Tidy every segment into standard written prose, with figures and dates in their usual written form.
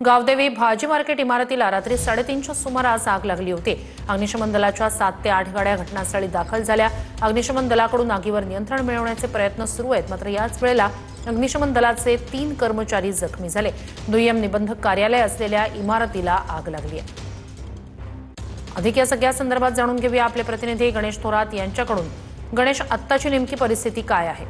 गावदेवी भाजी मार्केट इमारतीला रात्री 3:30च्या सुमारास आग लागली होती। अग्निशमन दलाच्या 7 ते 8 गाड्या घटनास्थळी दाखल झाल्या। अग्निशमन दलाकडून आगीवर नियंत्रण मिळवण्याचे प्रयत्न सुरू आहेत, मात्र याच वेळेला अग्निशमन दलाचे 3 कर्मचारी जखमी झाले। दुय्यम निबंधक कार्यालय असलेल्या इमारतीला आग लागली आहे। अधिक या सगळ्या संदर्भात जाणून घेऊया आपले प्रतिनिधी गणेश थोरात यांच्याकडून। गणेश, आत्ताची नेमकी परिस्थिती काय आहे?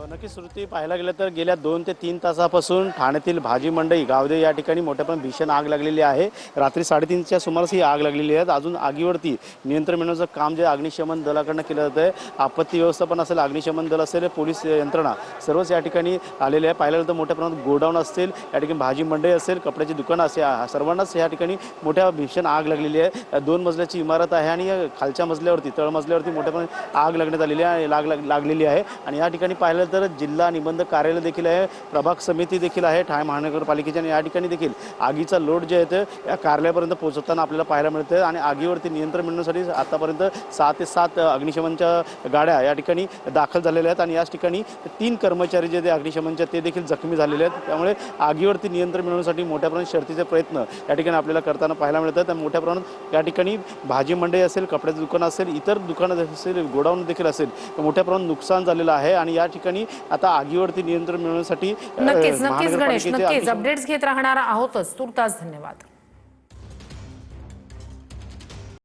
नक्की श्रुती, पाहायला गेलं तर गेल्या 2 ते 3 तासापासून ठाण्यातील भाजी मंडई गावदेवी या ठिकाणी मोठ्यापण भीषण आग लागलेली आहे। रात्री 3:30च्या सुमारास ही आग लागलेली आहे। अजून आगीवरती नियंत्रण मिळवण्याचं काम जे अग्निशमन दलाकडून केलं जातंय, आपत्ती व्यवस्थापन असेल, अग्निशमन दल असेल, पोलीस यंत्रणा सर्वच या ठिकाणी आलेले आहे। पाहायला गेलं तर मोठ्या प्रमाणात गोडाऊन असेल, या ठिकाणी भाजी मंडई असेल, कपड्याची दुकानं असेल, सर्वांनाच या ठिकाणी मोठ्या भीषण आग लागलेली आहे। 2 मजल्याची इमारत आहे आणि खालच्या मजल्यावरती तळमजल्यावरती मोठ्या प्रमाणात आग लागण्यात आलेली आहे, लागलेली आहे। आणि या ठिकाणी पाहिलं तर जिल्हा निबंधक कार्यालय देखील आहे, प्रभाग समिती देखील आहे ठाणे महानगरपालिकेच्या, आणि या ठिकाणी देखील आगीचा लोड जे आहे ते या कार्यालयापर्यंत पोहोचताना आपल्याला पाहायला मिळतं। आणि आगीवरती नियंत्रण मिळवण्यासाठी आतापर्यंत 6 ते 7 अग्निशमनच्या गाड्या या ठिकाणी दाखल झालेल्या आहेत। आणि याच ठिकाणी 3 कर्मचारी जे अग्निशमनचे ते देखील जखमी झालेले आहेत। त्यामुळे आगीवरती नियंत्रण मिळवण्यासाठी मोठ्या प्रमाणात शर्थीचे प्रयत्न या ठिकाणी आपल्याला करताना पाहायला मिळतात। आणि मोठ्या प्रमाणात या ठिकाणी भाजी मंडई असेल, कपड्याचं दुकान असेल, इतर दुकानं असेल, गोडाऊन देखील असेल, मोठ्या प्रमाणात नुकसान झालेलं आहे। आणि या ठिकाणी आता आगीवरती नियंत्रण मिळवण्यासाठी नक्कीच गणेश, नक्कीच अपडेट्स घेत राहणार आहोतच। तुर्तास धन्यवाद।